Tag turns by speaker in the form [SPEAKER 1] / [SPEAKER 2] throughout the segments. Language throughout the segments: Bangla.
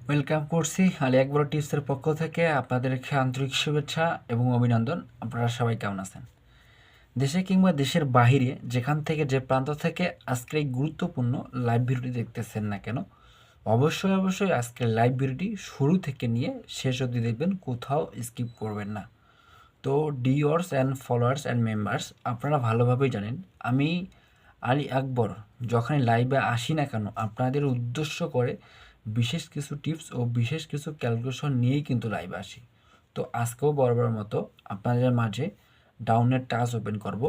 [SPEAKER 1] ওয়েলকাম করছি আলী আকবর টিপসের পক্ষ থেকে আপনাদেরকে আন্তরিক শুভেচ্ছা এবং অভিনন্দন। আপনারা সবাই কেমন আছেন? দেশে কিংবা দেশের বাহিরে যেখান থেকে যে প্রান্ত থেকে আজকের এই গুরুত্বপূর্ণ লাইভ ভিডিওটি দেখতেছেন না কেন, অবশ্যই আজকের লাইভ ভিডিওটি শুরু থেকে নিয়ে শেষ অবধি দেখবেন, কোথাও স্কিপ করবেন না। তো ডিওর্স অ্যান্ড ফলোয়ার্স অ্যান্ড মেম্বার্স, আপনারা ভালোভাবেই জানেন আমি আলী আকবর যখনই লাইভে আসি না কেন আপনাদের উদ্দেশ্য করে বিশেষ কিছু টিপস ও বিশেষ কিছু ক্যালকুলেশন নিয়েই কিন্তু লাইভে আসি। তো আজকেও বরাবর মতো আপনাদের মাঝে ডাউনের টাচ ওপেন করব।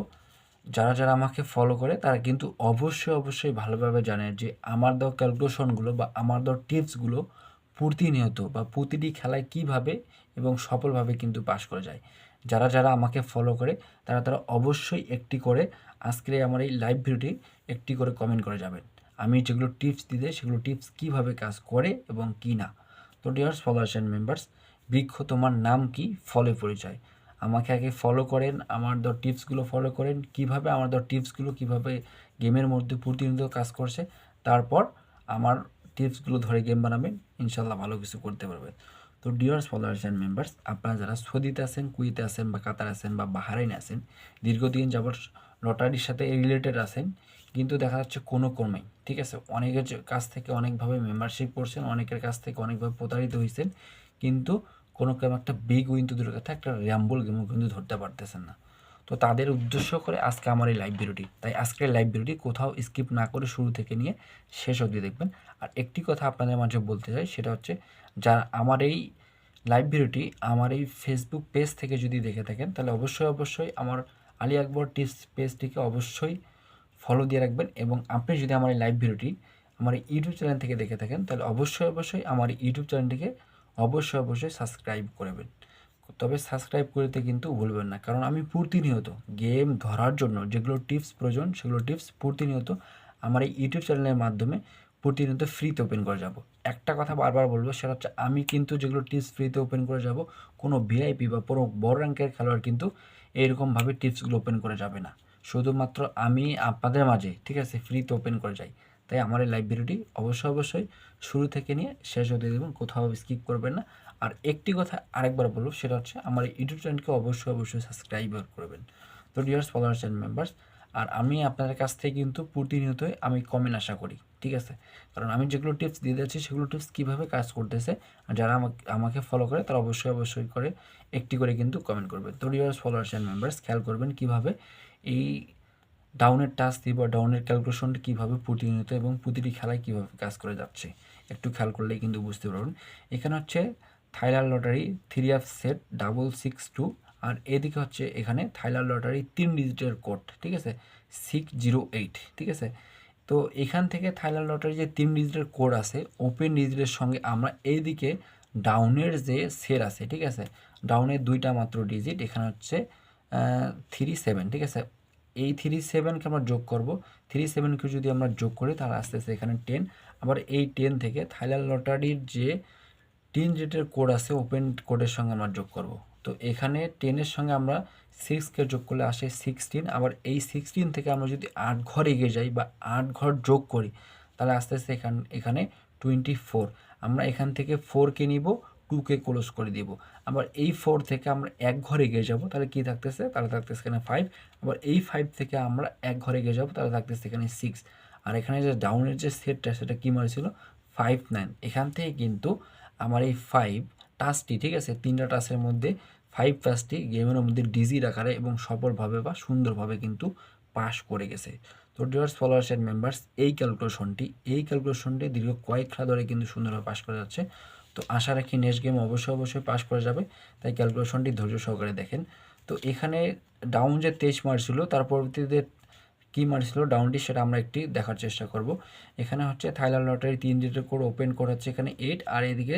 [SPEAKER 1] যারা আমাকে ফলো করে তারা কিন্তু অবশ্যই ভালোভাবে জানে যে আমার দেওয়া ক্যালকুলেশনগুলো বা আমার দেওয়া টিপসগুলো প্রতিনিয়ত বা প্রতিটি খেলায় কিভাবে এবং সফলভাবে কিন্তু পাস করে যায়। যারা আমাকে ফলো করে তারা অবশ্যই একটি করে আজকের আমার এই লাইভ ভিডিওটি একটি করে কমেন্ট করে যাবেন। আমি যেগুলো টিপস দিতে সেগুলো টিপস কিভাবে কাজ করে এবং কি না। তো ডিয়ার্স ফলোয়ার্স অ্যান্ড মেম্বার্স, বৃক্ষ তোমার নাম কি, ফলে পরিচয়। আমাকে আগে ফলো করেন, আমার দেওয়া টিপসগুলো ফলো করেন, কিভাবে আমার দেওয়া টিপসগুলো কিভাবে গেমের মধ্যে প্রতিনিয়ত কাজ করছে, তারপর আমার টিপসগুলো ধরে গেম বানাবেন, ইনশাল্লাহ ভালো কিছু করতে পারবেন। তো ডিয়ার্স ফলোয়ার্স অ্যান্ড মেম্বার্স, আপনারা যারা সৌদিতে আছেন, কুয়েতে আছেন বা কাতার আছেন বা বাহারাইনে আছেন, দীর্ঘদিন যাবৎ লটারির সাথে রিলেটেড আছেন, কিন্তু দেখা যাচ্ছে কোনো ক্রমেই, ঠিক আছে, অনেকের কাছ থেকে অনেকভাবে মেম্বারশিপ করছেন, অনেকের কাছ থেকে অনেকভাবে প্রতারিত হয়েছেন, কিন্তু কোনো কেমন একটা বিগ উইন তো দূরের কথা, একটা র্যাম্বল গেমও কিন্তু ধরতে পারতেছেন না। তো তাদের উদ্দেশ্য করে আজকে আমার এই লাইভ ভিডিওটি, তাই আজকের লাইভ ভিডিওটি কোথাও স্কিপ না করে শুরু থেকে নিয়ে শেষ অবধি দেখবেন। আর একটি কথা আপনাদের মাঝে বলতে চাই, সেটা হচ্ছে যারা আমার এই লাইভ ভিডিওটি আমার এই ফেসবুক পেজ থেকে যদি দেখে থাকেন, তাহলে অবশ্যই আমার আলী আকবর টিপস পেজটিকে অবশ্যই ফলো দিয়ে রাখবেন। এবং আপনি যদি আমার এই লাইভ ভিডিওটি আমার এই ইউটিউব চ্যানেল থেকে দেখে থাকেন, তাহলে অবশ্যই আমার ইউটিউব চ্যানেলটিকে অবশ্যই সাবস্ক্রাইব করবেন। তবে সাবস্ক্রাইব করতে কিন্তু ভুলবেন না, কারণ আমি প্রতিনিয়ত গেম ধরার জন্য যেগুলো টিপস প্রয়োজন সেগুলো টিপস প্রতিনিয়ত আমার এই ইউটিউব চ্যানেলের মাধ্যমে প্রতিনিয়ত ফ্রিতে ওপেন করে যাব। একটা কথা বারবার বলবো, সেটা হচ্ছে আমি কিন্তু যেগুলো টিপস ফ্রিতে ওপেন করে যাব, কোনো ভিআইপি বা পুরো বড় র্যাঙ্কের খেলোয়াড় কিন্তু এইরকমভাবে টিপসগুলো ওপেন করে যাবে না। শুধুমাত্র আমি আপনাদের মাঝে, ঠিক আছে, ফ্রিতে ওপেন করে যাই। তাই আমার এই লাইভ ভিডিওটি অবশ্যই শুরু থেকে নিয়ে শেষ হতে দেবেন, কোথাও স্কিপ করবেন না। আর একটি কথা আরেকবার বলব, সেটা হচ্ছে আমার ইউটিউব চ্যানেলকে অবশ্যই সাবস্ক্রাইব করবেন। তো ডিয়ার্স ফলোয়ার্স অ্যান্ড মেম্বার্স, আর আমি আপনাদের কাছ থেকে কিন্তু প্রতিনিয়তই আমি কমেন্ট আশা করি, ঠিক আছে, কারণ আমি যেগুলো টিপস দিয়ে যাচ্ছি সেগুলো টিপস কীভাবে কাজ করতেছে, আর যারা আমাকে ফলো করে তারা অবশ্যই করে একটি করে কিন্তু কমেন্ট করবে। তো ডিয়ার্স ফলোয়ার্স অ্যান্ড মেম্বার্স, খেয়াল করবেন কীভাবে এই ডাউনের টাচ দিই বা ডাউনের ক্যালকুলেশনটা কীভাবে প্রতিনিয়ত এবং প্রতিটি খেলায় কীভাবে কাজ করে যাচ্ছে, একটু খেয়াল করলেই কিন্তু বুঝতে পারবেন। এখানে হচ্ছে থাইল্যান্ড লটারি 3 অফ সেট 662, আর এদিকে হচ্ছে এখানে থাইল্যান্ড লটারি 3 ডিজিটের কোড, ঠিক আছে, 608, ঠিক আছে। তো এখান থেকে থাইল্যান্ড লটারি যে 3 ডিজিটের কোড আছে, ওপেন ডিজিটের সঙ্গে আমরা এইদিকে ডাউনের যে সেট আছে, ঠিক আছে, ডাউনের দুইটা মাত্র ডিজিট, এখানে হচ্ছে 37, ঠিক আছে। এই 37কে আমরা যোগ করব, 37কে যদি আমরা যোগ করি তাহলে আস্তে এখানে 10, আবার এই 10 থেকে থাইল্যান্ড লটারির যে 3 ডিজিটের কোড আছে ওপেন কোডের সঙ্গে আমরা যোগ করব। তো এখানে 10-এর সঙ্গে আমরা 6কে যোগ করলে আসে 16, আবার এই 16 থেকে আমরা যদি 8 ঘর এগিয়ে যাই বা 8 ঘর যোগ করি তাহলে আস্তে এখানে 24, আমরা এখান থেকে 4কে নিব, 2কে ক্লোজ করে দিব। আবার এই 4 থেকে আমরা 1 ঘর এগিয়ে যাব, তাহলে কি থাকতেছে, তাহলে থাকতেছে এখানে 5, আবার এই 5 থেকে আমরা 1 ঘর এগিয়ে যাব, তাহলে থাকতেছে এখানে 6, আর এখানে যে ডাউনের যে সেটটা সেটা কী মারছিল 5-9। এখান থেকে কিন্তু আমার এই 5 টাচটি, ঠিক আছে, 3টা টাচের মধ্যে 5 টাচটি গেমের মধ্যে ডিজিট আকারে এবং সফলভাবে বা সুন্দরভাবে কিন্তু পাস করে গেছে। তো ডিয়ার্স ফলোয়ার্স অ্যান্ড মেম্বার্স, এই ক্যালকুলেশনটি দীর্ঘ কয়েক খেলা ধরে কিন্তু সুন্দরভাবে পাস করে যাচ্ছে। তো আশা রাখি নেক্সট গেম অবশ্যই পাস করে যাবে, তাই ক্যালকুলেশনটি ধৈর্য সহকারে দেখেন। তো এখানে ডাউন যে 23 মারছিল, তার পরবর্তীতে কী মারছিল ডাউনটি, সেটা আমরা একটি দেখার চেষ্টা করব। এখানে হচ্ছে থাইল্যান্ড লটারি 3 ডিজিটের কোড ওপেন করা হচ্ছে এখানে 8, আর এদিকে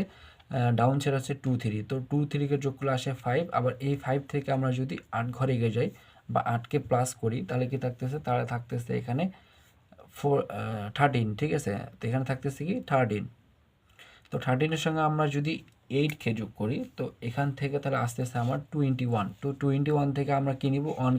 [SPEAKER 1] ডাউন সেট হচ্ছে 2-3, তো 2-3কে যোগ করলে আসে 5, আবার এই 5 থেকে আমরা যদি 8 ঘর এগিয়ে যাই বা 8কে প্লাস করি তাহলে কি থাকতেছে, তাহলে থাকতেছে এখানে 13, ঠিক আছে। তো এখানে থাকতেছে কি 13, তো 13-এর সঙ্গে আমরা যদি 8কে যোগ করি তো এখান থেকে তাহলে আসতেছে আমার 21, তো 21 থেকে আমরা কি নিব 1